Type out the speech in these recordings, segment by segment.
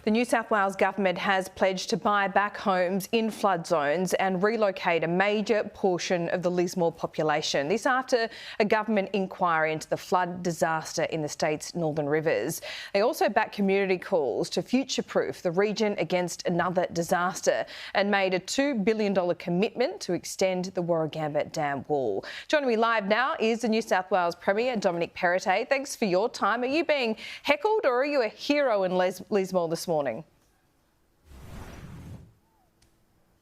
The New South Wales government has pledged to buy back homes in flood zones and relocate a major portion of the Lismore population. This after a government inquiry into the flood disaster in the state's northern rivers. They also backed community calls to future-proof the region against another disaster and made a $2 billion commitment to extend the Warragamba Dam wall. Joining me live now is the New South Wales Premier Dominic Perrottet. Thanks for your time. Are you being heckled or are you a hero in Lismore this morning?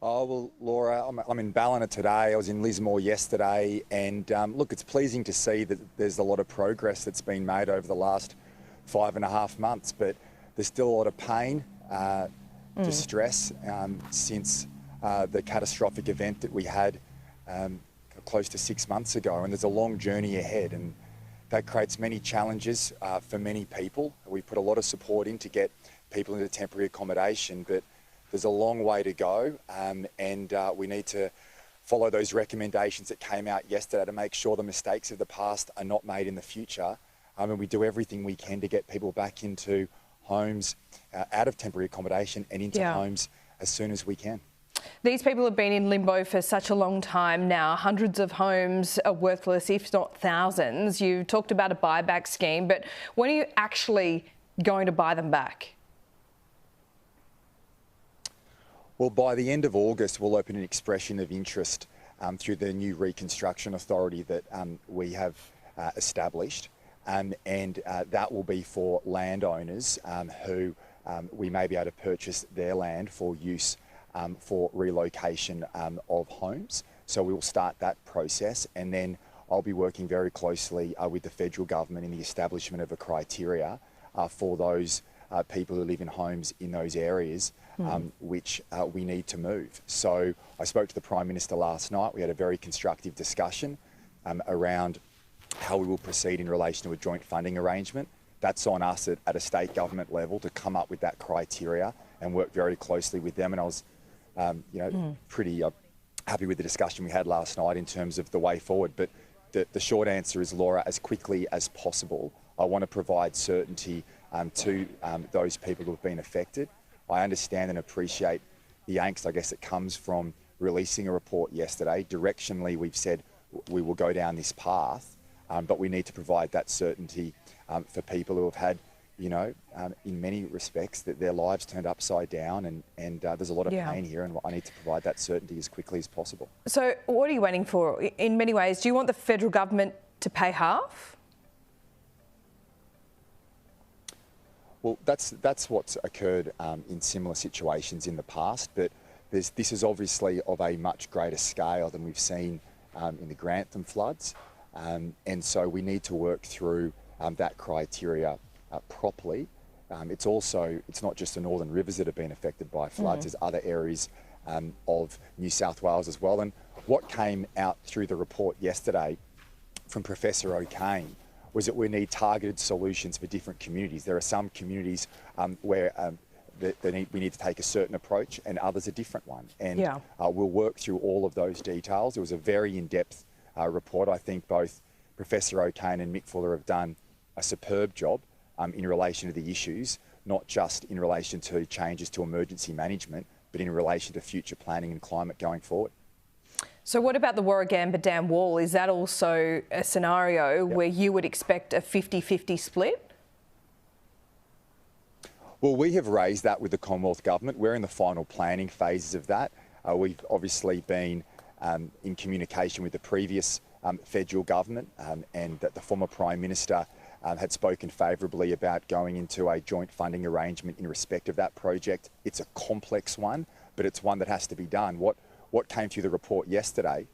Oh, well, Laura, I'm in Ballina today. I was in Lismore yesterday. And look, it's pleasing to see that there's a lot of progress that's been made over the last 5.5 months. But there's still a lot of pain, distress since the catastrophic event that we had close to 6 months ago. And there's a long journey ahead. And that creates many challenges for many people. We put a lot of support in to get people into temporary accommodation, but there's a long way to go, and we need to follow those recommendations that came out yesterday to make sure the mistakes of the past are not made in the future. And we do everything we can to get people back into homes, out of temporary accommodation and into homes as soon as we can. These people have been in limbo for such a long time now. Hundreds of homes are worthless, if not thousands. You talked about a buyback scheme, but when are you actually going to buy them back? Well, by the end of August, we'll open an expression of interest through the new reconstruction authority that we have established. And that will be for landowners who we may be able to purchase their land for use for relocation of homes. So we will start that process, and then I'll be working very closely with the federal government in the establishment of a criteria for those people who live in homes in those areas which we need to move. So I spoke to the Prime Minister last night. We had a very constructive discussion around how we will proceed in relation to a joint funding arrangement. That's on us at a state government level to come up with that criteria and work very closely with them. And I was pretty happy with the discussion we had last night in terms of the way forward. But the short answer is, Laura, as quickly as possible, I want to provide certainty to those people who have been affected. I understand and appreciate the angst, I guess, that comes from releasing a report yesterday. Directionally, we've said we will go down this path, but we need to provide that certainty for people who have had, in many respects, that their lives turned upside down, and there's a lot of pain here, and I need to provide that certainty as quickly as possible. So what are you waiting for? In many ways, do you want the federal government to pay half? Well, that's what's occurred in similar situations in the past, but this is obviously of a much greater scale than we've seen in the Grantham floods, and so we need to work through that criteria properly. It's not just the northern rivers that have been affected by floods, there's other areas of New South Wales as well. And what came out through the report yesterday from Professor O'Kane was that we need targeted solutions for different communities. There are some communities where we need to take a certain approach, and others a different one. And we'll work through all of those details. It was a very in-depth report. I think both Professor O'Kane and Mick Fuller have done a superb job in relation to the issues, not just in relation to changes to emergency management, but in relation to future planning and climate going forward. So what about the Warragamba Dam wall? Is that also a scenario where you would expect a 50-50 split? Well, we have raised that with the Commonwealth Government. We're in the final planning phases of that. We've obviously been in communication with the previous federal government, and that the former Prime Minister had spoken favourably about going into a joint funding arrangement in respect of that project. It's a complex one, but it's one that has to be done. What came through the report yesterday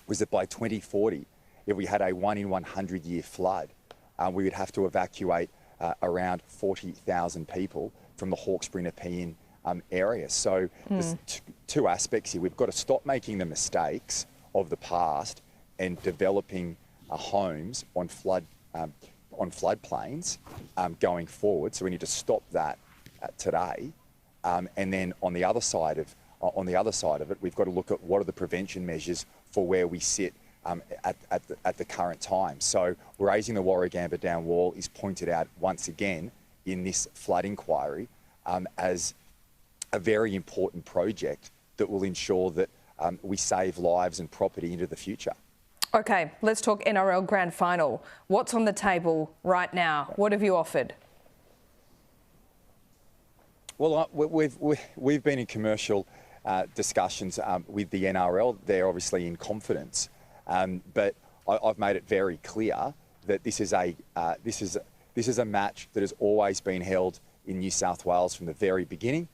was that by 2040, if we had a 1 in 100 year flood, we would have to evacuate around 40,000 people from the Hawkesbury Nepean area. So there's two aspects here. We've got to stop making the mistakes of the past and developing homes on floodplains going forward. So we need to stop that today, and then on the other side of it, we've got to look at what are the prevention measures for where we sit at the current time. So raising the Warragamba Dam wall is pointed out once again in this flood inquiry, as a very important project that will ensure that we save lives and property into the future. OK, let's talk NRL Grand Final. What's on the table right now? What have you offered? Well, we've been in commercial discussions with the NRL. They're obviously in confidence, but I've made it very clear that this is a match that has always been held in New South Wales from the very beginning.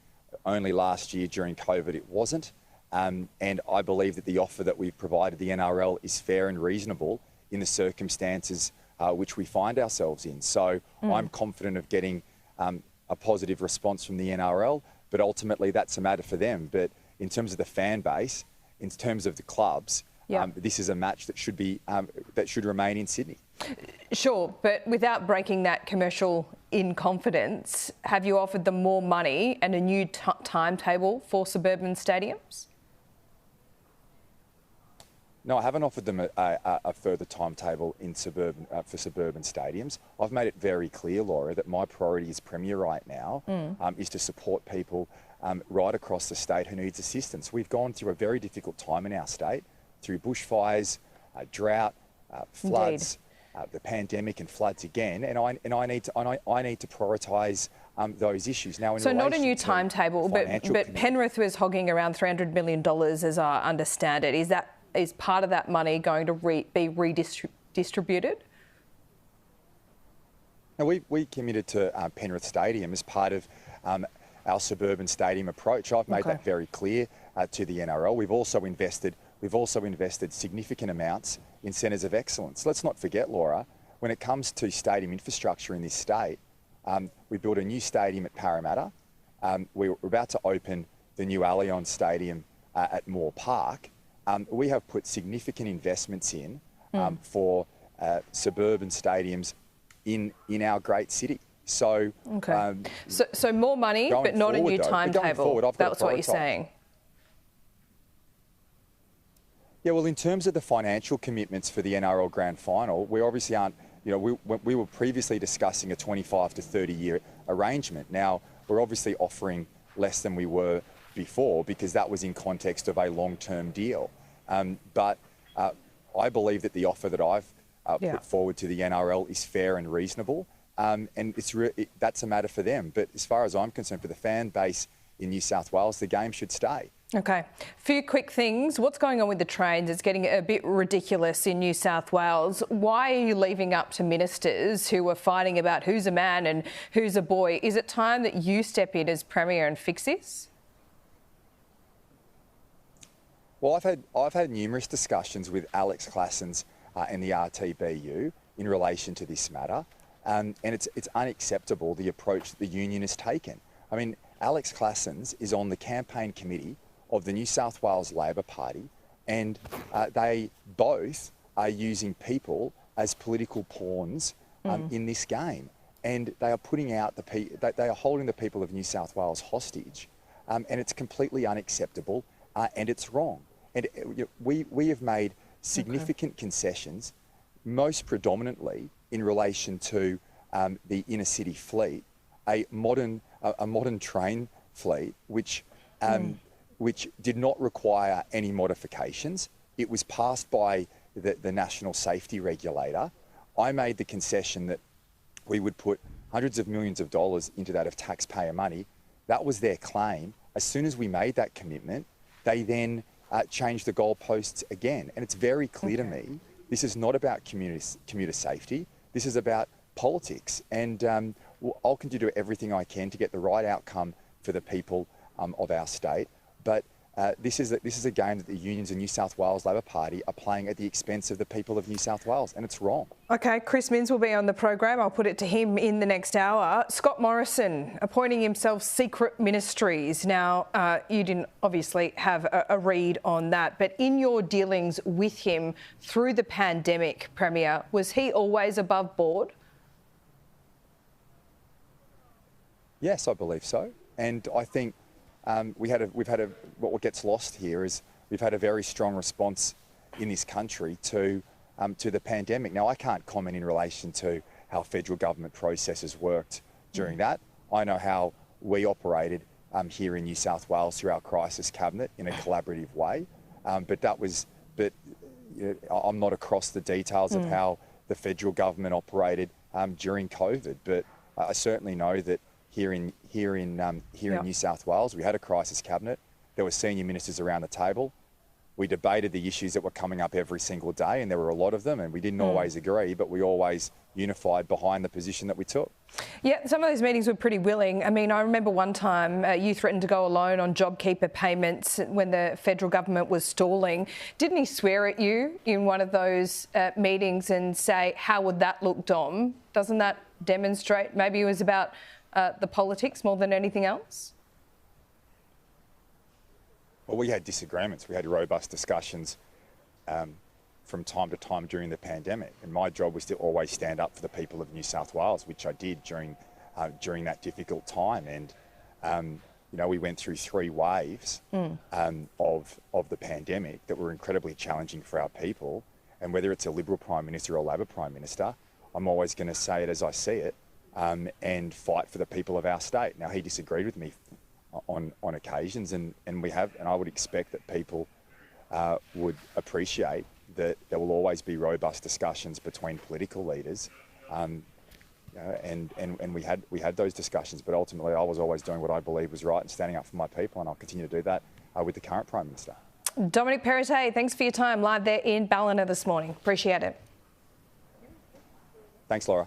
Only last year during COVID it wasn't, and I believe that the offer that we've provided the NRL is fair and reasonable in the circumstances which we find ourselves in. So I'm confident of getting a positive response from the NRL, but ultimately that's a matter for them. But in terms of the fan base, in terms of the clubs, this is a match that should remain in Sydney. Sure, but without breaking that commercial in confidence, have you offered them more money and a new timetable for suburban stadiums? No, I haven't offered them a further timetable in for suburban stadiums. I've made it very clear, Laura, that my priority as Premier right now is to support people right across the state who needs assistance. We've gone through a very difficult time in our state, through bushfires, drought, floods, the pandemic and floods again, and I need to prioritise those issues. Now, so not a new timetable, but Penrith was hogging around $300 million, as I understand it. Is part of that money going to be redistributed? Now, we committed to Penrith Stadium as part of our suburban stadium approach. I've made that very clear to the NRL. We've also invested significant amounts in centres of excellence. Let's not forget, Laura, when it comes to stadium infrastructure in this state, we built a new stadium at Parramatta. We're about to open the new Allianz Stadium at Moore Park. We have put significant investments in for suburban stadiums in our great city. So, so more money, but not a new timetable. That's what you're saying. Yeah, well, in terms of the financial commitments for the NRL Grand Final, we obviously aren't, we were previously discussing a 25 to 30-year arrangement. Now, we're obviously offering less than we were before because that was in context of a long-term deal. But I believe that the offer that I've put forward to the NRL is fair and reasonable, and that's a matter for them. But as far as I'm concerned, for the fan base in New South Wales, the game should stay. OK. Few quick things. What's going on with the trains? It's getting a bit ridiculous in New South Wales. Why are you leaving up to ministers who are fighting about who's a man and who's a boy? Is it time that you step in as Premier and fix this? Well, I've had numerous discussions with Alex Classens and the RTBU in relation to this matter, and it's unacceptable the approach that the union has taken. I mean, Alex Classens is on the campaign committee of the New South Wales Labor Party, and they both are using people as political pawns in this game, and they are putting out they are holding the people of New South Wales hostage, and it's completely unacceptable, and it's wrong. And we have made significant concessions, most predominantly in relation to the inner city fleet, a modern train fleet, which did not require any modifications. It was passed by the National Safety Regulator. I made the concession that we would put hundreds of millions of dollars into that of taxpayer money. That was their claim. As soon as we made that commitment, they then changed the goalposts again. And it's very clear to me, this is not about commuter safety. This is about politics. And I'll continue to do everything I can to get the right outcome for the people of our state. But this is a game that the unions in New South Wales Labor Party are playing at the expense of the people of New South Wales, and it's wrong. OK, Chris Minns will be on the program. I'll put it to him in the next hour. Scott Morrison appointing himself secret ministries. Now, you didn't obviously have a read on that, but in your dealings with him through the pandemic, Premier, was he always above board? Yes, I believe so, and I think what gets lost here is we've had a very strong response in this country to the pandemic. Now, I can't comment in relation to how federal government processes worked during that. I know how we operated here in New South Wales through our crisis cabinet in a collaborative way. But I'm not across the details of how the federal government operated during COVID. But I certainly know that here in New South Wales, we had a crisis cabinet. There were senior ministers around the table. We debated the issues that were coming up every single day, and there were a lot of them, and we didn't always agree, but we always unified behind the position that we took. Yeah, some of those meetings were pretty willing. I mean, I remember one time you threatened to go alone on JobKeeper payments when the federal government was stalling. Didn't he swear at you in one of those meetings and say, how would that look, Dom? Doesn't that demonstrate maybe it was about the politics more than anything else? Well, we had disagreements. We had robust discussions from time to time during the pandemic. And my job was to always stand up for the people of New South Wales, which I did during that difficult time. And, we went through 3 waves of the pandemic that were incredibly challenging for our people. And whether it's a Liberal Prime Minister or a Labor Prime Minister, I'm always going to say it as I see it and fight for the people of our state. Now, he disagreed with me on occasions, and I would expect that people would appreciate that there will always be robust discussions between political leaders, and we had those discussions. But ultimately, I was always doing what I believe was right and standing up for my people, and I'll continue to do that with the current Prime Minister. Dominic Perrottet, thanks for your time live there in Ballina this morning. Appreciate it. Thanks, Laura.